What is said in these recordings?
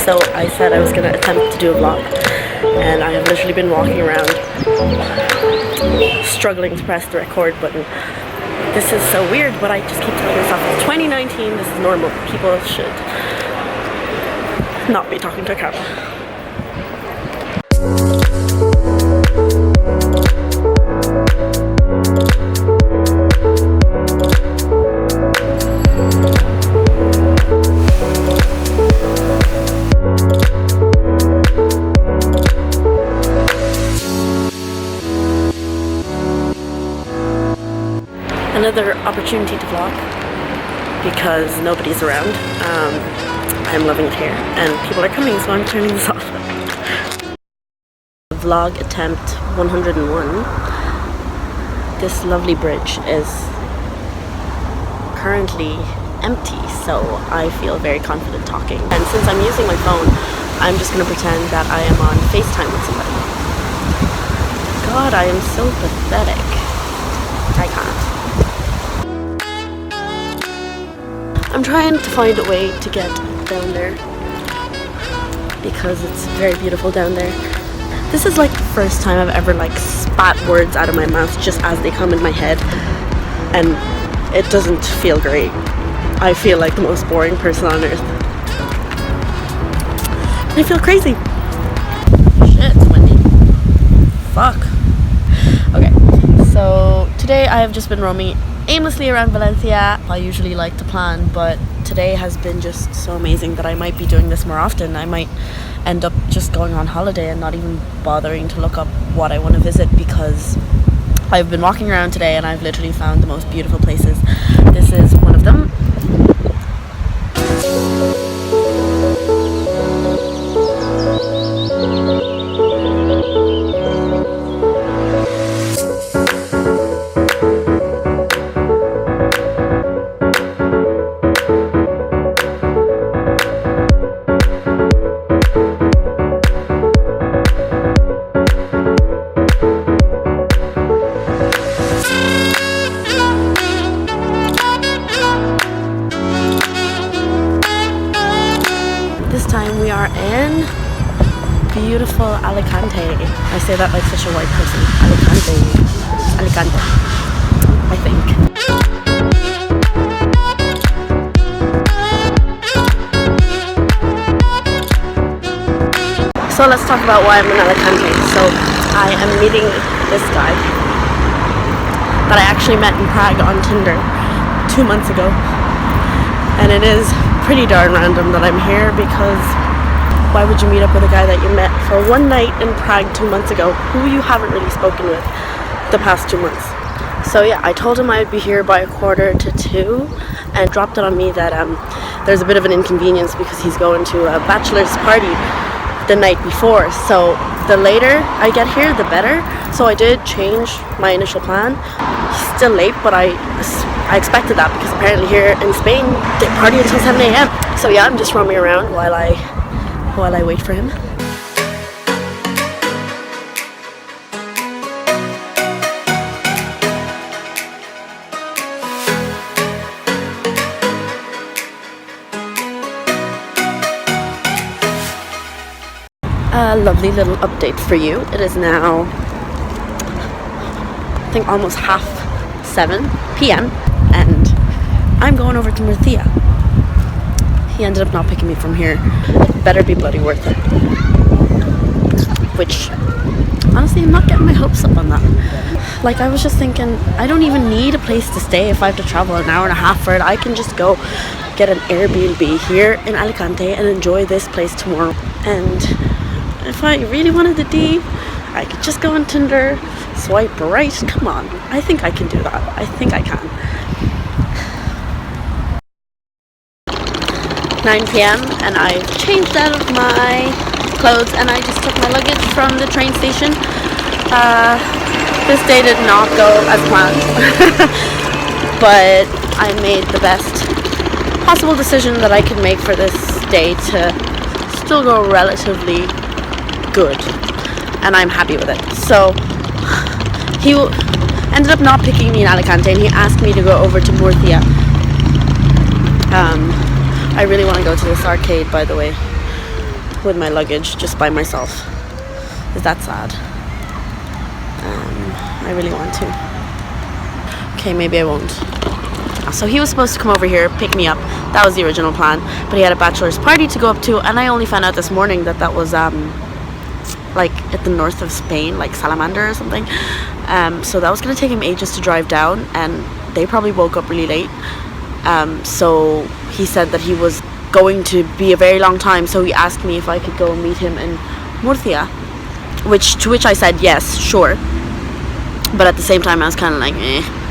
So I said I was going to attempt to do a vlog, and I have literally been walking around struggling to press the record button. This is so weird, but I just keep telling myself it's 2019, this is normal. People should not be talking to a camera. Another opportunity to vlog because nobody's around. I'm loving it here and people are coming, so I'm turning this off. Vlog attempt 101. This lovely bridge is currently empty, so I feel very confident talking. And since I'm using my phone, I'm just going to pretend that I am on FaceTime with somebody. God, I am so pathetic. I can't. I'm trying to find a way to get down there because it's very beautiful down there. This is like the first time I've ever like spat words out of my mouth just as they come in my head, and it doesn't feel great. I feel like the most boring person on earth. I feel crazy. Shit, it's windy. Fuck. Okay, so today I have just been roaming aimlessly around Valencia. I usually like to plan, but today has been just so amazing that I might be doing this more often. I might end up just going on holiday and not even bothering to look up what I want to visit because I've been walking around today and I've literally found the most beautiful places. This is one of them. This time we are in beautiful Alicante. I say that like such a white person. Alicante, I think. So let's talk about why I'm in Alicante. So I am meeting this guy that I actually met in Prague on Tinder 2 months ago, and it is pretty darn random that I'm here because why would you meet up with a guy that you met for one night in Prague 2 months ago who you haven't really spoken with the past 2 months? So yeah, I told him I'd be here by 1:45 and dropped it on me that there's a bit of an inconvenience because he's going to a bachelor's party the night before, so the later I get here the better. So I did change my initial plan. He's still late, but I expected that because apparently here in Spain they party until 7 a.m. So yeah, I'm just roaming around while I wait for him. A lovely little update for you. It is now, I think, almost 7:30 p.m. and I'm going over to Murcia. He ended up not picking me from here. It better be bloody worth it. Which, honestly, I'm not getting my hopes up on that. Like, I was just thinking, I don't even need a place to stay if I have to travel an hour and a half for it. I can just go get an Airbnb here in Alicante and enjoy this place tomorrow. And if I really wanted the D, I could just go on Tinder, swipe right. Come on, I think I can do that. I think I can. 9 p.m. and I've changed out of my clothes and I just took my luggage from the train station. This day did not go as planned, but I made the best possible decision that I could make for this day to still go relatively good, and I'm happy with it. So he ended up not picking me in Alicante and he asked me to go over to Murcia. I really want to go to this arcade, by the way. with my luggage just by myself. Is that sad? I really want to. Okay, maybe I won't. So he was supposed to come over here, pick me up. That was the original plan. But he had a bachelor's party to go up to, and I only found out this morning that that was like at the north of Spain, like Salamander or something. So that was going to take him ages to drive down, and they probably woke up really late. So he said that he was going to be a very long time, so he asked me if I could go and meet him in Murcia, to which I said yes, sure. But at the same time I was kind of like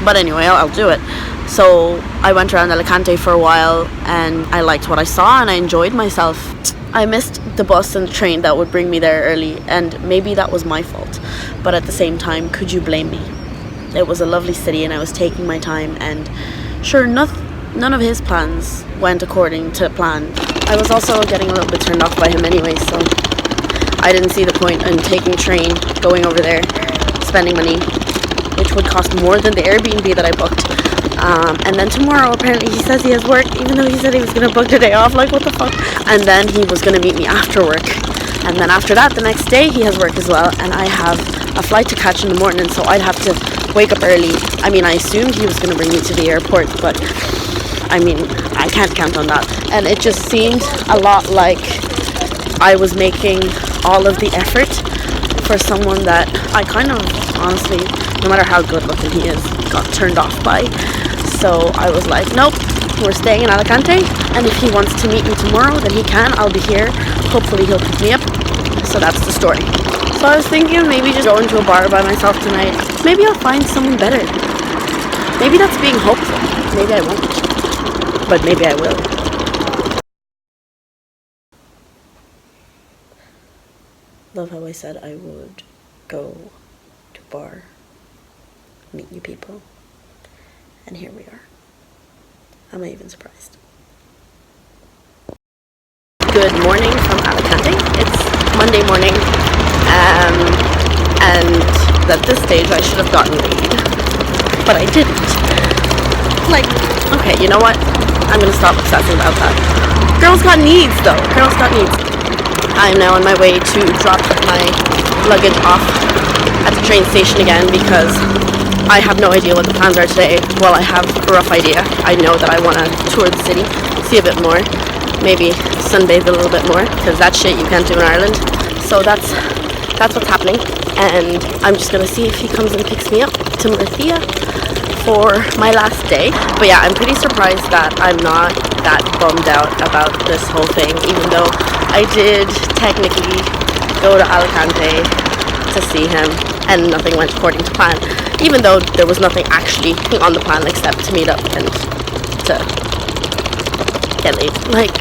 but anyway, I'll do it. So I went around Alicante for a while, and I liked what I saw and I enjoyed myself. I missed the bus and the train that would bring me there early, and maybe that was my fault, but at the same time, could you blame me? It was a lovely city and I was taking my time, and sure, none of his plans went according to plan. I was also getting a little bit turned off by him anyway, so I didn't see the point in taking a train, going over there, spending money, which would cost more than the Airbnb that I booked. And then tomorrow, apparently, he says he has work, even though he said he was going to book the day off. Like, what the fuck? And then he was going to meet me after work. And then after that, the next day, he has work as well. And I have a flight to catch in the morning, so I'd have to wake up early. I mean, I assumed he was going to bring me to the airport, but I mean, I can't count on that. And it just seemed a lot like I was making all of the effort for someone that I kind of, honestly, no matter how good looking he is, got turned off by. So I was like, nope, we're staying in Alicante, and if he wants to meet me tomorrow, then he can. I'll be here. Hopefully he'll pick me up. So that's the story. So I was thinking of maybe just going to a bar by myself tonight. Maybe I'll find someone better. Maybe that's being hopeful. Maybe I won't, but maybe I will. Love how I said I would go to a bar, meet new people, and here we are. I'm not even surprised. Good morning from Alicante. It's Monday morning, and at this stage I should have gotten laid, but I didn't. Like, okay, you know what? I'm gonna stop obsessing about that. Girls got needs, though. Girls got needs. I am now on my way to drop my luggage off at the train station again, because I have no idea what the plans are today. Well, I have a rough idea. I know that I want to tour the city, see a bit more, maybe sunbathe a little bit more, because that shit you can't do in Ireland. So that's what's happening, and I'm just gonna see if he comes and picks me up to Murcia for my last day. But yeah, I'm pretty surprised that I'm not that bummed out about this whole thing, even though I did technically go to Alicante to see him and nothing went according to plan, even though there was nothing actually on the plan except to meet up and to get laid. Like,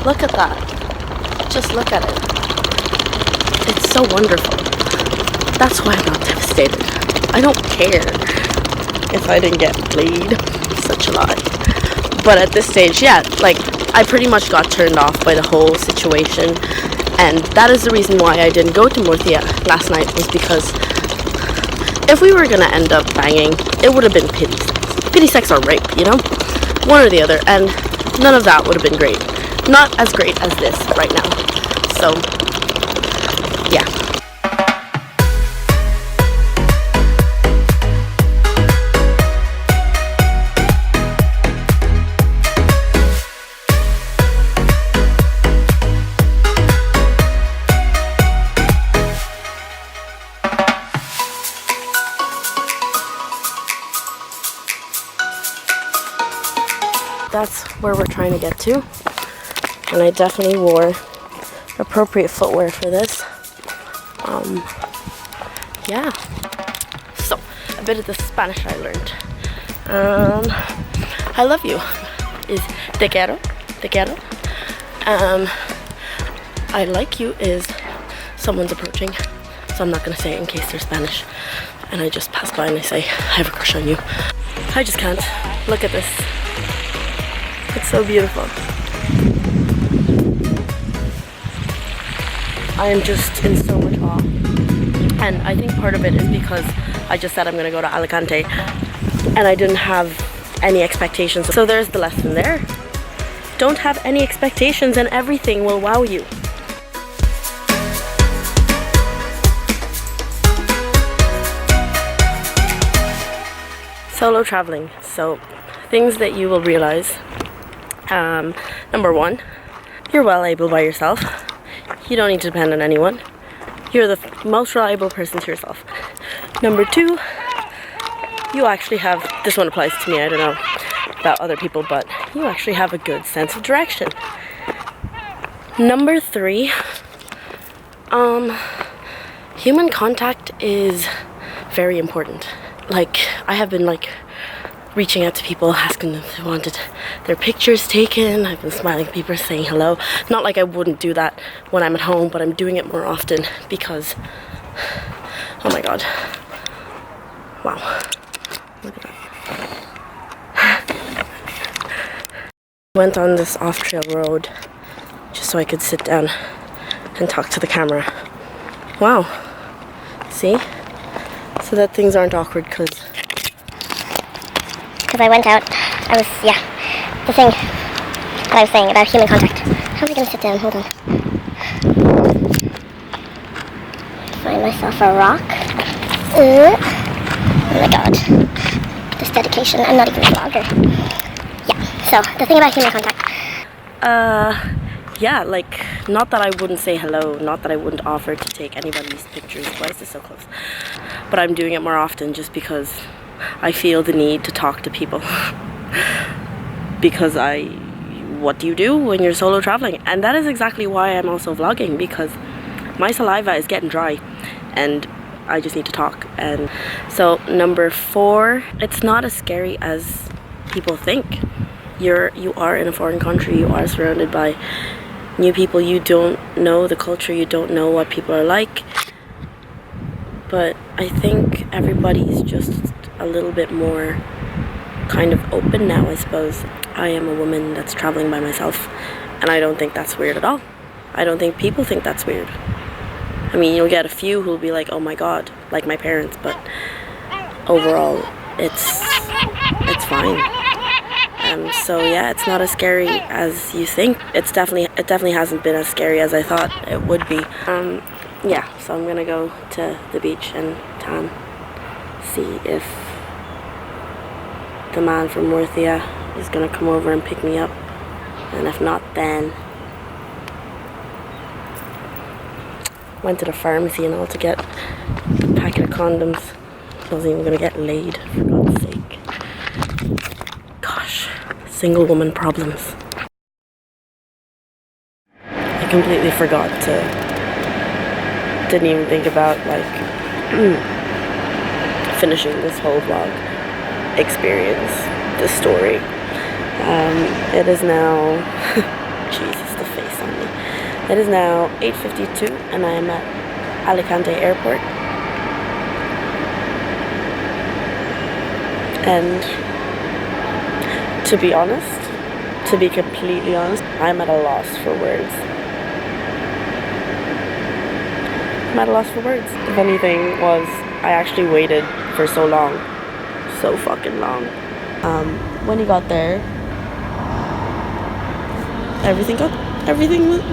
look at that. Just look at it. It's so wonderful. That's why I'm not devastated. I don't care if I didn't get laid. Such a lie. But at this stage, yeah, like, I pretty much got turned off by the whole situation, and that is the reason why I didn't go to Murcia last night, was because if we were gonna end up banging, it would have been pity sex. Pity sex or rape, you know? One or the other, and none of that would have been great. Not as great as this right now. So, yeah. That's where we're trying to get to, and I definitely wore appropriate footwear for this. Yeah, so a bit of the Spanish I learned. I love you is te quiero. I like you is someone's approaching, so I'm not gonna say it in case they're Spanish and I just pass by and I say I have a crush on you. I just can't. Look at this. It's so beautiful. I am just in so much awe. And I think part of it is because I just said I'm going to go to Alicante and I didn't have any expectations. So there's the lesson there. Don't have any expectations and everything will wow you. Solo traveling. So, things that you will realize. Number one, you're well able by yourself. You don't need to depend on anyone. You're the most reliable person to yourself. Number two, you actually have, this one applies to me, I don't know about other people, but you actually have a good sense of direction. Number three, human contact is very important. Like, I have been like reaching out to people, asking them if they wanted their pictures taken. I've been smiling at people, saying hello. Not like I wouldn't do that when I'm at home, but I'm doing it more often because, oh my god, wow, look at that. Went on this off-trail road just so I could sit down and talk to the camera. Wow, see? So that things aren't awkward because I went out, I was, yeah, the thing that I was saying about human contact. How am I going to sit down? Hold on. Find myself a rock. Oh my god. This dedication. I'm not even a vlogger. Yeah, so the thing about human contact. Yeah, like, not that I wouldn't say hello, not that I wouldn't offer to take anybody's pictures. Why is this so close? But I'm doing it more often just because I feel the need to talk to people. Because what do you do when you're solo traveling? And that is exactly why I'm also vlogging, because my saliva is getting dry and I just need to talk. And so number four, it's not as scary as people think. You are in a foreign country, you are surrounded by new people, you don't know the culture, you don't know what people are like. But I think everybody's just a little bit more kind of open now, I suppose. I am a woman that's traveling by myself, and I don't think that's weird at all. I don't think people think that's weird. I mean, you'll get a few who'll be like, oh my god, like my parents, but overall, it's fine. So yeah, it's not as scary as you think. It definitely hasn't been as scary as I thought it would be. Yeah, so I'm gonna go to the beach and tan, see if the man from Murcia is gonna come over and pick me up, and if not, then went to the pharmacy and all to get a packet of condoms. I wasn't even gonna get laid, for God's sake. Gosh, single woman problems. I completely forgot didn't even think about like finishing this whole vlog experience, this story. It is now Jesus, the face on me. It is now 8:52 and I am at Alicante airport, and to be honest, to be completely honest, I'm at a loss for words. I'm at a loss for words. The funny thing was, I actually waited for so long. So fucking long. When he got there, everything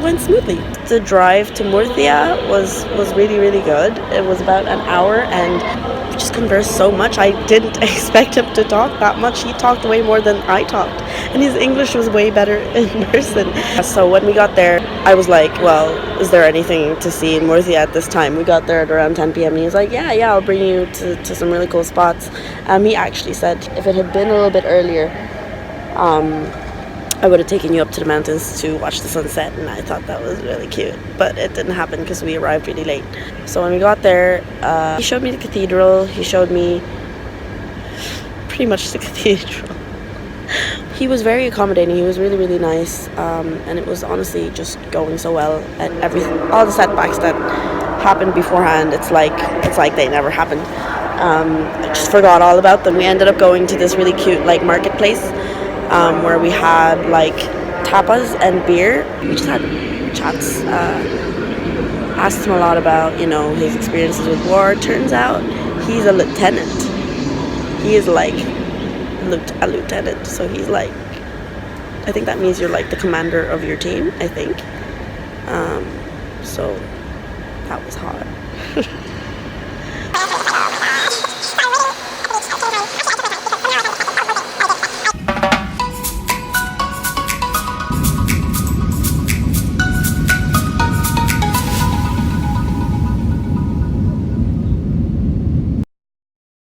went smoothly. The drive to Murcia was really, really good. It was about an hour and we just conversed so much. I didn't expect him to talk that much. He talked way more than I talked. And his English was way better in person. So when we got there, I was like, well, is there anything to see in Murcia at this time? We got there at around 10 p.m. and he was like, yeah, I'll bring you to some really cool spots. He actually said if it had been a little bit earlier, I would have taken you up to the mountains to watch the sunset, and I thought that was really cute. But it didn't happen because we arrived really late. So when we got there, he showed me the cathedral. He showed me pretty much the cathedral. He was very accommodating. He was really, really nice. And it was honestly just going so well. And everything, all the setbacks that happened beforehand, it's like they never happened. I just forgot all about them. We ended up going to this really cute like marketplace. Where we had like tapas and beer. We just had chats. Asked him a lot about, his experiences with war. Turns out he's a lieutenant. He is like a lieutenant, so he's like I think that means you're like the commander of your team, I think. So that was hot.